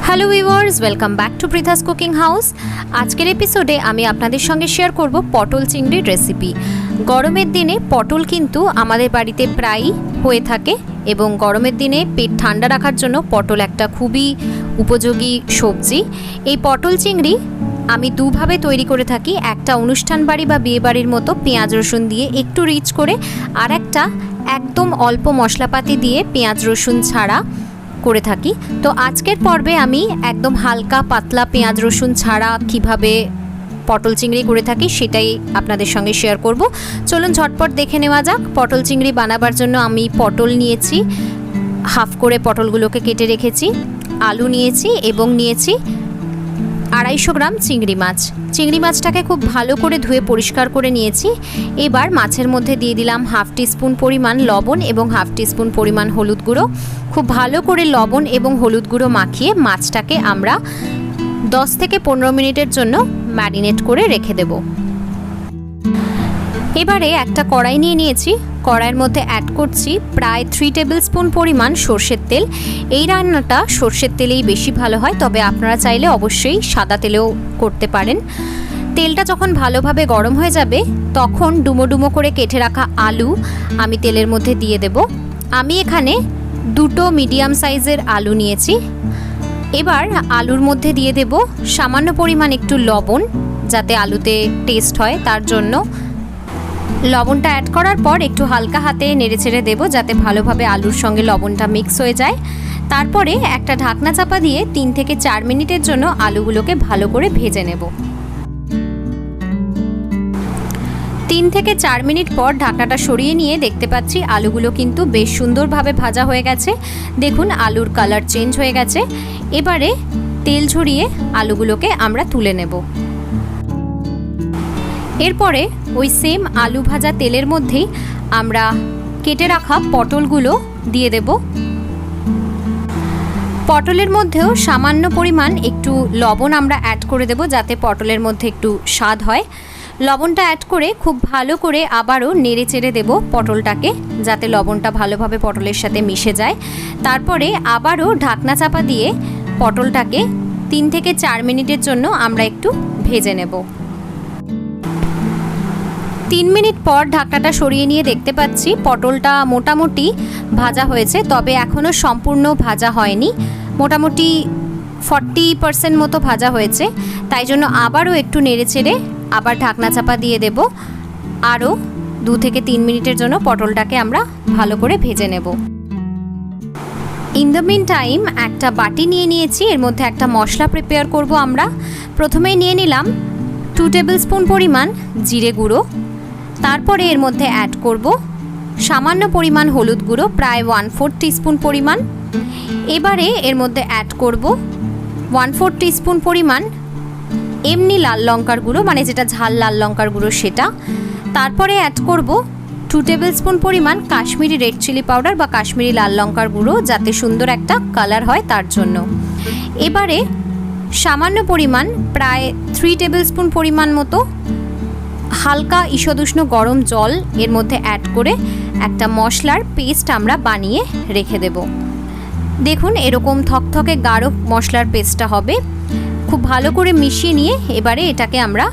Hello viewers, welcome back to Pritha's cooking house. আজকের এপিসোডে আমি আপনাদের সঙ্গে শেয়ার করব পটল চিংড়ির রেসিপি। গরমের দিনে পটল কিন্তু আমাদের বাড়িতে প্রায়ই হয়ে থাকে এবং গরমের দিনে পেট ঠান্ডা রাখার জন্য পটল একটা খুবই উপযোগী সবজি। এই পটল চিংড়ি আমি দুভাবে তৈরি করে থাকি, একটা অনুষ্ঠান বাড়ি বা বিয়ে বাড়ির মতো পেঁয়াজ রসুন দিয়ে একটু রিচ করে, আর একটা একদম অল্প মশলাপাতি দিয়ে পেঁয়াজ রসুন ছাড়া করে থাকি। তো আজকের পর্বে আমি একদম হালকা পাতলা পেঁয়াজ রসুন ছাড়া কিভাবে পটল চিংড়ি করে থাকি সেটাই আপনাদের সঙ্গে শেয়ার করব। চলুন ঝটপট দেখে নেওয়া যাক। পটল চিংড়ি বানাবার জন্য আমি পটল নিয়েছি, হাফ করে পটলগুলোকে কেটে রেখেছি, আলু নিয়েছি এবং নিয়েছি 250 গ্রাম চিংড়ি মাছ। চিংড়ি মাছটাকে খুব ভালো করে ধুয়ে পরিষ্কার করে নিয়েছি। এবার মাছের মধ্যে দিয়ে দিলাম হাফ টিস্পুন পরিমাণ লবণ এবং হাফ টিস্পুন পরিমাণ হলুদ গুঁড়ো। খুব ভালো করে লবণ এবং হলুদ গুঁড়ো মাখিয়ে মাছটাকে আমরা 10 থেকে 15 মিনিটের জন্য ম্যারিনেট করে রেখে দেব। এবারে একটা কড়াই নিয়ে নিয়েছি, কড়াইয়ের মধ্যে অ্যাড করছি প্রায় 3 টেবিল স্পুন পরিমাণ সর্ষের তেল। এই রান্নাটা সর্ষের তেলেই বেশি ভালো হয়, তবে আপনারা চাইলে অবশ্যই সাদা তেলেও করতে পারেন। তেলটা যখন ভালোভাবে গরম হয়ে যাবে তখন ডুমো ডুমো করে কেটে রাখা আলু আমি তেলের মধ্যে দিয়ে দেব। আমি এখানে 2টো মিডিয়াম সাইজের আলু নিয়েছি। এবার আলুর মধ্যে দিয়ে দেব সামান্য পরিমাণ একটু লবণ, যাতে আলুতে টেস্ট হয় তার জন্য। লবণটা অ্যাড করার পর একটু হালকা হাতে নেড়েচেড়ে দেব যাতে ভালোভাবে আলুর সঙ্গে লবণটা মিক্স হয়ে যায়। তারপরে একটা ঢাকনা চাপা দিয়ে 3 থেকে 4 মিনিটের জন্য আলুগুলোকে ভালো করে ভেজে নেব। 3 থেকে 4 মিনিট পর ঢাকনাটা সরিয়ে নিয়ে দেখতে পাচ্ছি আলুগুলো কিন্তু বেশ সুন্দরভাবে ভাজা হয়ে গেছে। দেখুন আলুর কালার চেঞ্জ হয়ে গেছে। এবারে তেল ঝরিয়ে আলুগুলোকে আমরা তুলে নেব। এরপরে ওই সেম আলু ভাজা তেলের মধ্যেই আমরা কেটে রাখা পটলগুলো দিয়ে দেব। পটলের মধ্যেও সামান্য পরিমাণ একটু লবণ আমরা অ্যাড করে দেব যাতে পটলের মধ্যে একটু স্বাদ হয়। লবণটা অ্যাড করে খুব ভালো করে আবারও নেড়ে চেড়ে দেব পটলটাকে, যাতে লবণটা ভালোভাবে পটলের সাথে মিশে যায়। তারপরে আবারও ঢাকনা চাপা দিয়ে পটলটাকে 3 থেকে 4 মিনিটের জন্য আমরা একটু ভেজে নেব। 3 মিনিট পর ঢাকনাটা সরিয়ে নিয়ে দেখতে পাচ্ছি পটলটা মোটামুটি ভাজা হয়েছে, তবে এখনও সম্পূর্ণ ভাজা হয়নি, মোটামুটি 40% মতো ভাজা হয়েছে। তাই জন্য আবারও একটু নেড়েচেড়ে আবার ঢাকনা চাপা দিয়ে দেব। আরও 2 থেকে 3 মিনিটের জন্য পটলটাকে আমরা ভালো করে ভেজে নেব। ইন দ্য মিন টাইম একটা বাটি নিয়ে নিয়েছি, এর মধ্যে একটা মশলা প্রিপেয়ার করব আমরা। প্রথমেই নিয়ে নিলাম 2 টেবিল স্পুন পরিমাণ জিরে গুঁড়ো। তারপরে এর মধ্যে অ্যাড করব সামান্য পরিমাণ হলুদ গুঁড়ো, প্রায় 1/4 টিস্পুন পরিমাণ। এবারে এর মধ্যে অ্যাড করব 1/4 টিস্পুন পরিমাণ এমনি লাল লঙ্কার গুঁড়ো, মানে যেটা ঝাল লাল লঙ্কার গুঁড়ো সেটা। তারপরে অ্যাড করব 2 টেবিল স্পুন পরিমাণ কাশ্মীরি রেড চিলি পাউডার বা কাশ্মীরি লাল লঙ্কার গুঁড়ো, যাতে সুন্দর একটা কালার হয় তার জন্য। এবারে সামান্য পরিমাণ প্রায় 3 টেবিল স্পুন পরিমাণ মতো হালকা ঈষদুষ্ণ গরম জল এর মধ্যে অ্যাড করে একটা মশলার পেস্ট আমরা বানিয়ে রেখে দেব। দেখুন এরকম থকথকে গাঢ় মশলার পেস্টটা হবে। খুব ভালো করে মিশিয়ে নিয়ে এবারে এটাকে আমরা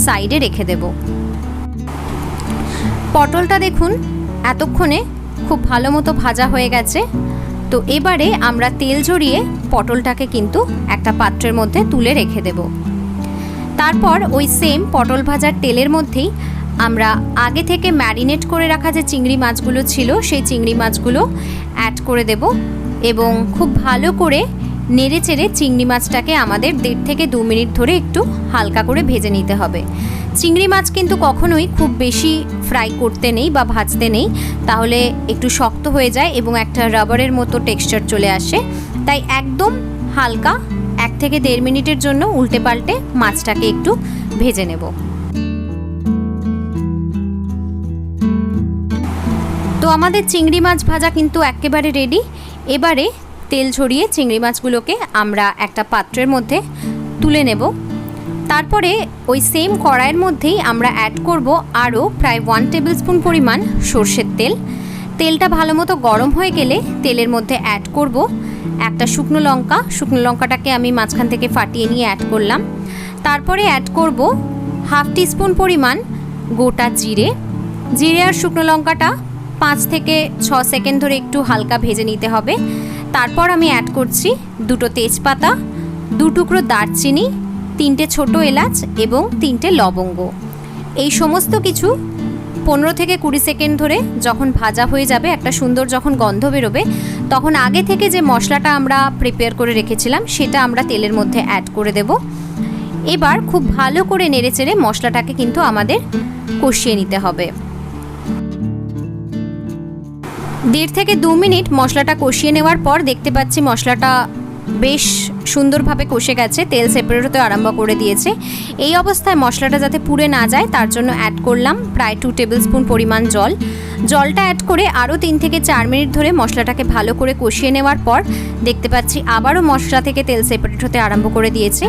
সাইডে রেখে দেব। পটলটা দেখুন এতক্ষণে খুব ভালো মতো ভাজা হয়ে গেছে। তো এবারে আমরা তেল ঝরিয়ে পটলটাকে কিন্তু একটা পাত্রের মধ্যে তুলে রেখে দেব। তারপর ওই সেম পটল ভাজার তেলের মধ্যেই আমরা আগে থেকে ম্যারিনেট করে রাখা যে চিংড়ি মাছগুলো ছিল সেই চিংড়ি মাছগুলো অ্যাড করে দেব এবং খুব ভালো করে নেড়ে চেড়ে চিংড়ি মাছটাকে আমাদের 1.5 থেকে 2 মিনিট ধরে একটু হালকা করে ভেজে নিতে হবে। চিংড়ি মাছ কিন্তু কখনোই খুব বেশি ফ্রাই করতে নেই বা ভাজতে নেই, তাহলে একটু শক্ত হয়ে যায় এবং একটা রাবারের মতো টেক্সচার চলে আসে। তাই একদম হালকা 1 থেকে 1.5 মিনিটের জন্য উল্টে পাল্টে মাছটাকে একটু ভেজে নেব। তো আমাদের চিংড়ি মাছ ভাজা কিন্তু একেবারে রেডি। এবারে তেল ঝরিয়ে চিংড়ি মাছগুলোকে আমরা একটা পাত্রের মধ্যে তুলে নেব। তারপরে ওই সেম কড়াইয়ের মধ্যেই আমরা অ্যাড করব আরও প্রায় 1 টেবিল স্পুন পরিমাণ সর্ষের তেল। তেলটা ভালো মতো গরম হয়ে গেলে তেলের মধ্যে অ্যাড করব একটা শুকনো লঙ্কা। শুকনো লঙ্কাটাকে আমি মাঝখান থেকে ফাটিয়ে নিয়ে অ্যাড করলাম। তারপরে অ্যাড করব হাফ টিস্পুন পরিমাণ গোটা জিরে। জিরে আর শুকনো লঙ্কাটা 5 থেকে 6 সেকেন্ড ধরে একটু হালকা ভেজে নিতে হবে। তারপর আমি অ্যাড করছি 2টো তেজপাতা, 2 টুকরো দারচিনি, 3টে ছোটো এলাচ এবং 3টে লবঙ্গ। এই সমস্ত কিছু 15 থেকে 20 সেকেন্ড ধরে যখন ভাজা হয়ে যাবে, একটা সুন্দর যখন গন্ধ বেরোবে, তখন আগে থেকে যে মশলাটা আমরা প্রিপেয়ার করে রেখেছিলাম সেটা আমরা তেলের মধ্যে অ্যাড করে দেব। এবার খুব ভালো করে নেড়েচেড়ে মশলাটাকে কিন্তু আমাদের কষিয়ে নিতে হবে। 1.5 থেকে 2 মিনিট মশলাটা কষিয়ে নেওয়ার পর দেখতে পাচ্ছি মশলাটা বেশ সুন্দরভাবে কষে গেছে, তেল সেপারেট হতে আরম্ভ করে দিয়েছে। এই অবস্থায় মশলাটা যাতে পুড়ে না যায় তার জন্য অ্যাড করলাম প্রায় 2 টেবিল স্পুন পরিমাণ জল। জলটা অ্যাড করে আরও 3 থেকে 4 মিনিট ধরে মশলাটাকে ভালো করে কষিয়ে নেওয়ার পর দেখতে পাচ্ছি আবারও মশলা থেকে তেল সেপারেট হতে আরম্ভ করে দিয়েছে।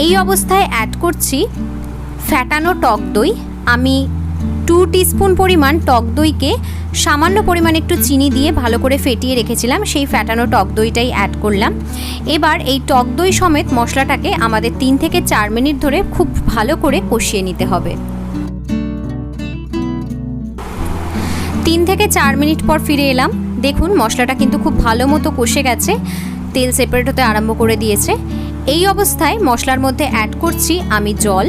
এই অবস্থায় অ্যাড করছি ফ্যাটানো টক দই। আমি 2 টিস্পুন পরিমাণ টক দইকে সামান্য পরিমাণ একটু চিনি দিয়ে ভালো করে ফেটিয়ে রেখেছিলাম, সেই ফ্যাটানো টক দইটাই অ্যাড করলাম। এবার এই টক দই সমেত মশলাটাকে আমাদের 3 থেকে 4 মিনিট ধরে খুব ভালো করে কষিয়ে নিতে হবে। 3 থেকে 4 মিনিট পর ফিরে এলাম। দেখুন মশলাটা কিন্তু খুব ভালো মতো কষে গেছে, তেল সেপারেট হতে আরম্ভ করে দিয়েছে। এই অবস্থায় মশলার মধ্যে অ্যাড করছি আমি জল।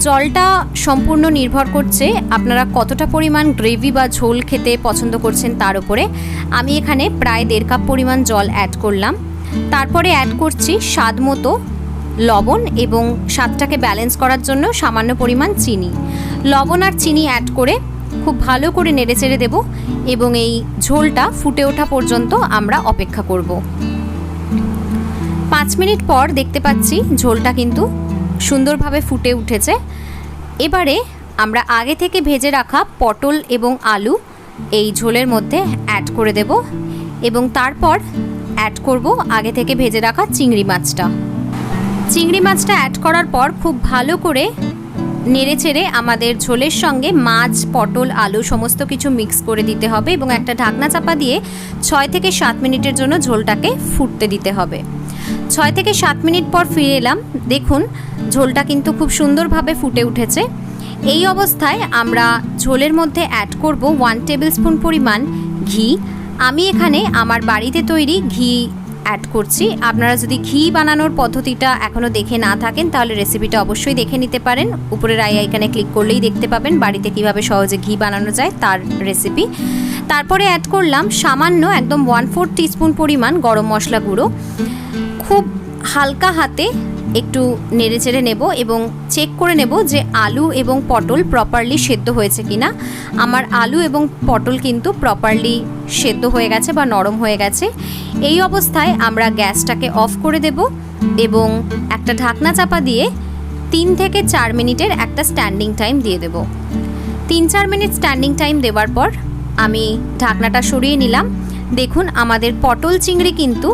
জলটা সম্পূর্ণ নির্ভর করছে আপনারা কতটা পরিমাণ গ্রেভি বা ঝোল খেতে পছন্দ করছেন তার উপরে। আমি এখানে প্রায় 1.5 কাপ পরিমাণ জল অ্যাড করলাম। তারপরে অ্যাড করছি স্বাদ মতো লবণ এবং স্বাদটাকে ব্যালেন্স করার জন্য সামান্য পরিমাণ চিনি। লবণ আর চিনি অ্যাড করে খুব ভালো করে নেড়েচেড়ে দেব এবং এই ঝোলটা ফুটে ওঠা পর্যন্ত আমরা অপেক্ষা করব। 5 মিনিট পর দেখতে পাচ্ছি ঝোলটা কিন্তু সুন্দরভাবে ফুটে উঠেছে। এবারে আমরা আগে থেকে ভেজে রাখা পটল এবং আলু এই ঝোলের মধ্যে অ্যাড করে দেব এবং তারপর অ্যাড করব আগে থেকে ভেজে রাখা চিংড়ি মাছটা। চিংড়ি মাছটা অ্যাড করার পর খুব ভালো করে নেড়েচেড়ে আমাদের ঝোলের সঙ্গে মাছ, পটল, আলু সমস্ত কিছু মিক্স করে দিতে হবে এবং একটা ঢাকনা চাপা দিয়ে 6 থেকে 7 মিনিটের জন্য ঝোলটাকে ফুটতে দিতে হবে। 6 থেকে 7 মিনিট পর ফিরে এলাম। দেখুন ঝোলটা কিন্তু খুব সুন্দরভাবে ফুটে উঠেছে। এই অবস্থায় আমরা ঝোলের মধ্যে অ্যাড করব 1 টেবিল স্পুন পরিমাণ ঘি। আমি এখানে আমার বাড়িতে তৈরি ঘি অ্যাড করছি। আপনারা যদি ঘি বানানোর পদ্ধতিটা এখনও দেখে না থাকেন তাহলে রেসিপিটা অবশ্যই দেখে নিতে পারেন। উপরের আই আইকনে ক্লিক করলেই দেখতে পাবেন বাড়িতে কিভাবে সহজে ঘি বানানো যায় তার রেসিপি। তারপরে অ্যাড করলাম সামান্য একদম 1/4 টিস্পুন পরিমাণ গরম মশলা গুঁড়ো। খুব হালকা হাতে একটু নেড়েচেড়ে নেব এবং চেক করে নেব যে আলু এবং পটল প্রপারলি সেদ্ধ হয়েছে কিনা। আমার আলু এবং পটল কিন্তু প্রপারলি সেদ্ধ হয়ে গেছে বা নরম হয়ে গেছে। এই অবস্থায় আমরা গ্যাসটাকে অফ করে দেব এবং একটা ঢাকনা চাপা দিয়ে 3 থেকে 4 মিনিটের একটা স্ট্যান্ডিং টাইম দিয়ে দেব। 3-4 মিনিট স্ট্যান্ডিং টাইম দেওয়ার পর আমি ঢাকনাটা সরিয়ে নিলাম। দেখুন আমাদের পটল চিংড়ি কিন্তু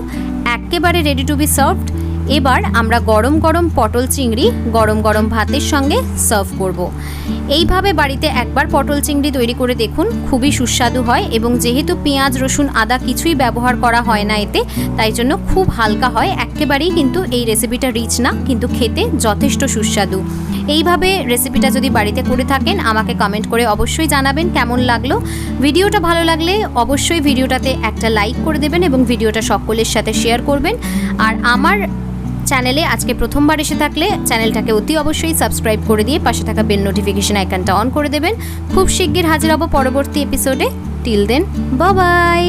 একেবারে রেডি টু বি সার্ভড। এবার আমরা গরম গরম পটল চিংড়ি গরম গরম ভাতের সঙ্গে সার্ভ করব। এইভাবে বাড়িতে একবার পটল চিংড়ি তৈরি করে দেখুন, খুবই সুস্বাদু হয় এবং যেহেতু পেঁয়াজ, রসুন, আদা কিছুই ব্যবহার করা হয় না এতে, তাই জন্য খুব হালকা হয়। একেবারেই কিন্তু এই রেসিপিটা রিচ না, কিন্তু খেতে যথেষ্ট সুস্বাদু। এইভাবে রেসিপিটা যদি বাড়িতে করে থাকেন আমাকে কমেন্ট করে অবশ্যই জানাবেন কেমন লাগলো। ভিডিওটা ভালো লাগলে অবশ্যই ভিডিওটাতে একটা লাইক করে দেবেন এবং ভিডিওটা সকলের সাথে শেয়ার করবেন। আর আমার চ্যানেলে আজকে প্রথমবার এসে থাকলে চ্যানেলটাকে অতি অবশ্যই সাবস্ক্রাইব করে দিয়ে পাশে থাকা বেল নোটিফিকেশন আইকনটা অন করে দেবেন। খুব শিগগির হাজির হব পরবর্তী এপিসোডে। Till then, bye by.